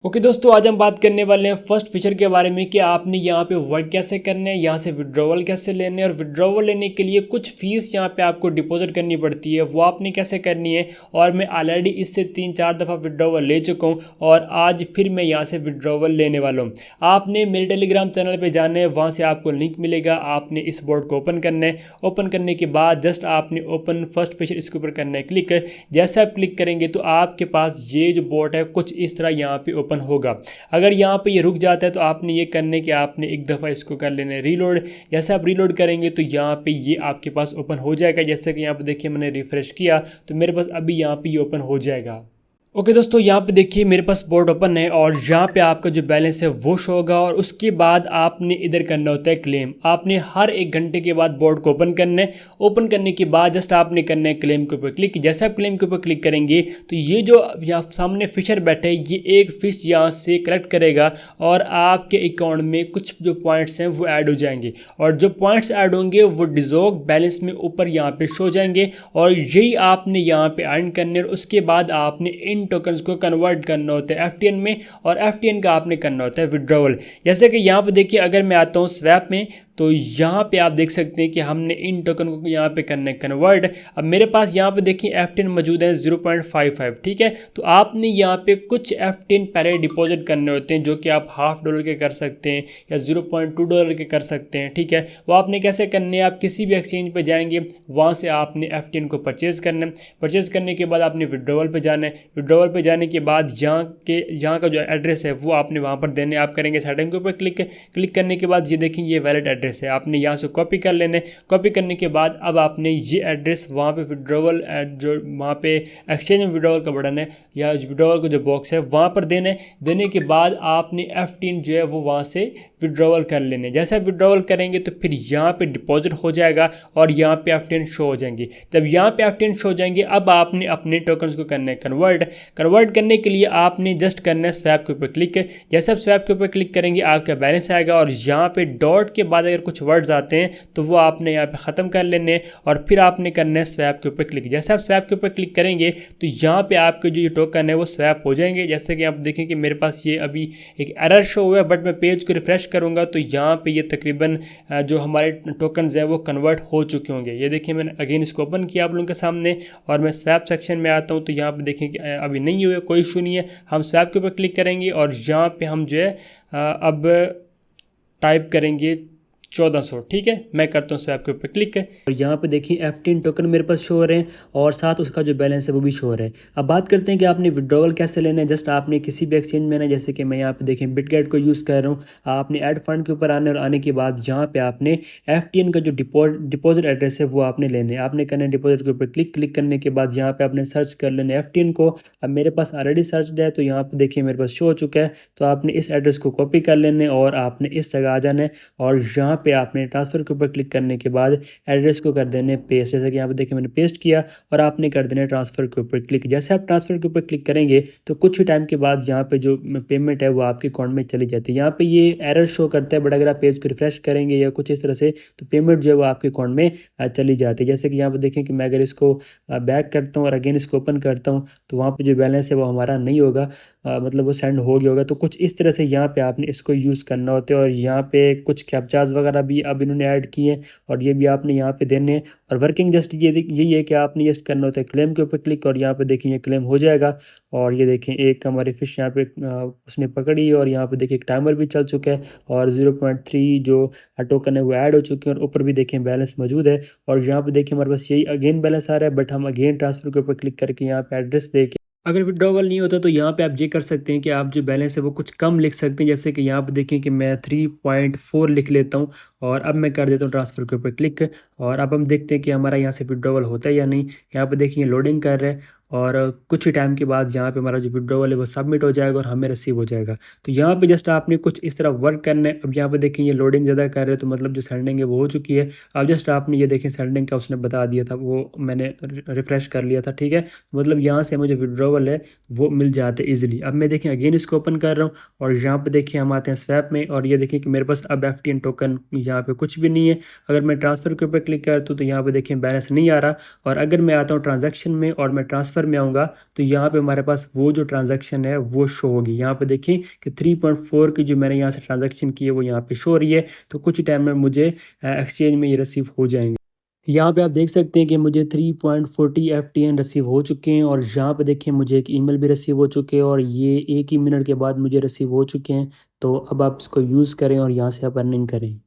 Okay दोस्तों, आज हम बात करने वाले हैं फर्स्ट फीचर के बारे में कि आपने यहाँ पे वर्क कैसे करना है, यहाँ से विड्रॉवल कैसे लेने हैं और विड्रॉवल लेने के लिए कुछ फीस यहाँ पे आपको डिपॉजिट करनी पड़ती है, वो आपने कैसे करनी है। और मैं ऑलरेडी इससे 3-4 दफ़ा विड्रॉवल ले चुका हूँ और आज फिर मैं यहाँ से विड्रॉवल लेने वाला हूँ। आपने मेरे टेलीग्राम चैनल पर जाना है, वहाँ से आपको लिंक मिलेगा। आपने इस बोर्ड को ओपन करना है। ओपन करने के बाद जस्ट आपने ओपन फर्स्ट फीचर इसके ऊपर करना है क्लिक। जैसे आप क्लिक करेंगे तो आपके पास ये जो बोर्ड है कुछ इस तरह यहाँ पे ओपन होगा। अगर यहाँ पे ये रुक जाता है तो आपने ये करने कि आपने एक दफ़ा इसको कर लेना है रीलोड। जैसे आप रीलोड करेंगे तो यहाँ पे ये आपके पास ओपन हो जाएगा। जैसे कि यहाँ पे देखिए मैंने रिफ्रेश किया तो मेरे पास अभी यहाँ पे ये ओपन हो जाएगा। ओके दोस्तों, यहाँ पे देखिए मेरे पास बोर्ड ओपन है और यहाँ पे आपका जो बैलेंस है वो शो होगा। और उसके बाद आपने इधर करना होता है क्लेम। आपने हर 1 घंटे के बाद बोर्ड को ओपन करना है। ओपन करने के बाद जस्ट आपने करना है क्लेम के ऊपर क्लिक। जैसे आप क्लेम के ऊपर क्लिक करेंगे तो ये जो यहाँ सामने फिशर बैठा है ये एक फ़िश यहाँ से कलेक्ट करेगा और आपके अकाउंट में कुछ जो पॉइंट्स हैं वो ऐड हो जाएंगे। और जो पॉइंट्स ऐड होंगे वो डिजोग बैलेंस में ऊपर यहाँ पे शो जाएंगे और यही आपने यहाँ पे अर्न करने। और उसके बाद आपने इन टोकन्स को कन्वर्ट करना होता है एफटीएन में और एफटीएन का आपने करना होता है विड्रॉवल। जैसे कि यहाँ पे देखिए अगर मैं आता हूँ स्वैप में तो यहाँ पे आप देख सकते हैं कि हमने इन टोकन को यहाँ पे करना है कन्वर्ट। अब मेरे पास यहाँ पे देखिए एफटीएन मौजूद है 0.55, ठीक है। तो आपने यहाँ पे कुछ एफटीएन पहले डिपॉजिट करने होते हैं जो कि आप $0.5 के कर सकते हैं या $0.2 के कर सकते हैं, ठीक है। वो आपने कैसे करने हैं, आप किसी भी एक्सचेंज पे जाएंगे, वहाँ से आपने एफटीएन को परचेज़ करना है। परचेज़ करने के बाद आपने विड्रॉवल पे जाना है। विड्रॉवल पे जाने के बाद यहाँ का जो एड्रेस है वो आपने वहाँ पर देने। आप करेंगे सेटिंग के ऊपर क्लिक करने के बाद ये देखेंगे ये वैलिड एड्रेस है, आपने यहाँ से कॉपी कर लेना है। कॉपी करने के बाद अब आपने ये एड्रेस वहाँ पे विड्रॉवल जो वहाँ पे एक्सचेंज में विड्रॉवल का बटन है या विड्रॉवल का जो बॉक्स है वहाँ पर देने। देने के बाद आपने एफटीएन जो है वो वहाँ से विड्रॉवल कर लेने। जैसे आप विड्रॉवल करेंगे तो फिर यहाँ पे डिपॉजिट हो जाएगा और यहाँ पे एफटीएन शो हो जाएंगे। जब यहाँ पे एफटीएन शो हो जाएंगे अब आपने अपने टोकन्स को करना है कन्वर्ट करने के लिए आपने जस्ट करना है स्वैप के ऊपर क्लिक। जैसे आप स्वैप के ऊपर क्लिक करेंगे आपका बैलेंस आएगा और यहाँ पे डॉट के बाद अगर कुछ वर्ड्स आते हैं तो वो आपने यहाँ पे ख़त्म कर लेने और फिर आपने करना है स्वैप के ऊपर क्लिक। जैसे आप स्वैप के ऊपर क्लिक करेंगे तो यहाँ पे आपके जो ये टोकन है वो स्वैप हो जाएंगे। जैसे कि आप देखें कि मेरे पास ये अभी एक एरर शो हुआ है बट मैं पेज को रिफ्रेश करूँगा तो यहाँ पे ये तकरीबन जो हमारे टोकन्स हैं वो कन्वर्ट हो चुके होंगे। ये देखिए मैंने अगेन इसको ओपन किया आप लोगों के सामने और मैं स्वैप सेक्शन में आता हूँ तो यहाँ पर देखें कि अभी नहीं हुए, कोई इशू नहीं है। हम स्वैप के ऊपर क्लिक करेंगे और यहाँ पर हम जो है अब टाइप करेंगे 1400, ठीक है। मैं करता हूँ स्वैप के ऊपर क्लिक और यहाँ पे देखिए एफटीएन टोकन मेरे पास शो हो रहे हैं और साथ उसका जो बैलेंस है वो भी शो हो रहा है। अब बात करते हैं कि आपने विड्रॉवल कैसे लेना है। जस्ट आपने किसी भी एक्सचेंज में ना, जैसे कि मैं यहाँ पे देखें बिटगेट को यूज़ कर रहा हूँ, आपने ऐड फंड के ऊपर आने और आने के बाद यहाँ पे आपने एफटीएन का जो डिपॉजिट एड्रेस है वो आपने लेने। आपने करना है डिपॉजिट के ऊपर क्लिक करने के बाद यहाँ पे आपने सर्च कर लेना एफटीएन को। अब मेरे पास ऑलरेडी सर्च है तो यहाँ पे देखिए मेरे पास शो हो चुका है। तो आपने इस एड्रेस को कॉपी कर लेने और आपने इस जगह आ जाना है और यहाँ पे आपने ट्रांसफ़र के ऊपर क्लिक करने के बाद एड्रेस को कर देने पेस्ट। जैसे कि यहाँ पे देखिए मैंने पेस्ट किया और आपने कर देना ट्रांसफ़र के ऊपर क्लिक। जैसे आप ट्रांसफ़र के ऊपर क्लिक करेंगे तो कुछ ही टाइम के बाद यहाँ पे जो पेमेंट है वो आपके अकाउंट में चली जाती है। यहाँ पे ये एरर शो करता है बट अगर आप पेज को रिफ्रेश करेंगे या कुछ इस तरह से तो पेमेंट जो है वो आपके अकाउंट में चली जाती है। जैसे कि यहाँ पर देखें कि मैं अगर इसको बैक करता हूँ और अगेन इसको ओपन करता हूँ तो वहाँ पर जो बैलेंस है वो हमारा नहीं होगा, मतलब वो सेंड हो गया होगा। तो कुछ इस तरह से यहाँ पे आपने इसको यूज़ करना होता है और यहाँ पे कुछ कैप्चाज वगैरह भी अब इन्होंने ऐड किए और ये भी आपने यहाँ पे देने हैं। और वर्किंग जस्ट यही है कि आपने जस्ट करना होता है क्लेम के ऊपर क्लिक और यहाँ पे देखिए ये क्लेम हो जाएगा। और ये देखें एक हमारी फ़िश यहाँ पे उसने पकड़ी और यहाँ पे देखिए एक टाइमर भी चल चुका है और 0.3 जो टोकन है वो ऐड हो चुके हैं और ऊपर भी देखें बैलेंस मौजूद है। और यहाँ पे देखिए हमारे पास यही अगेन बैलेंस आ रहा है बट हम अगेन ट्रांसफ़र के ऊपर क्लिक करके यहाँ पे एड्रेस दे के अगर विड्रॉवल नहीं होता तो यहाँ पे आप ये कर सकते हैं कि आप जो बैलेंस है वो कुछ कम लिख सकते हैं। जैसे कि यहाँ पे देखें कि मैं 3.4 लिख लेता हूँ और अब मैं कर देता हूँ ट्रांसफ़र के ऊपर क्लिक और अब हम देखते हैं कि हमारा यहाँ से विड्रॉवल होता है या नहीं। यहाँ पे देखिए लोडिंग कर रहा है और कुछ ही टाइम के बाद यहाँ पे हमारा जो विड्रॉवल है वो सबमिट हो जाएगा और हमें रिसीव हो जाएगा। तो यहाँ पे जस्ट आपने कुछ इस तरह वर्क करना है। अब यहाँ पे देखें ये लोडिंग ज़्यादा कर रहे हैं तो मतलब जो सेंडिंग है वो हो चुकी है। अब जस्ट आपने ये देखें सेंडिंग का उसने बता दिया था, वो मैंने रिफ़्रेश कर लिया था, ठीक है। मतलब यहाँ से मुझे विड्रॉवल है वो मिल जाते हैं ईजिली। अब मैं देखें अगेन इसको ओपन कर रहा हूँ और यहाँ पे देखिए हम आते हैं स्वैप में और ये देखिए कि मेरे पास अब एफटीएन टोकन यहाँ पे कुछ भी नहीं है। अगर मैं ट्रांसफ़र के ऊपर क्लिक करता हूँ तो यहाँ पे देखें बैलेंस नहीं आ रहा। और अगर मैं आता हूँ ट्रांजैक्शन में और मैं ट्रांसफ़र ट्रांसफ़र में आऊँगा तो यहाँ पे हमारे पास वो जो ट्रांज़ैक्शन है वो शो होगी। यहाँ पे देखिए कि 3.4 की जो मैंने यहाँ से ट्रांज़ैक्शन की है वो यहाँ पे शो हो रही है। तो कुछ ही टाइम में मुझे एक्सचेंज में ये रिसीव हो जाएँगे। यहाँ पे आप देख सकते हैं कि मुझे 3.40 एफटीएन रिसीव हो चुके हैं और यहाँ पे देखिए मुझे एक ईमेल भी रिसीव हो चुके हैं और ये 1 ही मिनट के बाद मुझे रिसीव हो चुके हैं। तो अब आप इसको यूज़ करें और यहाँ से आप अर्निंग करें।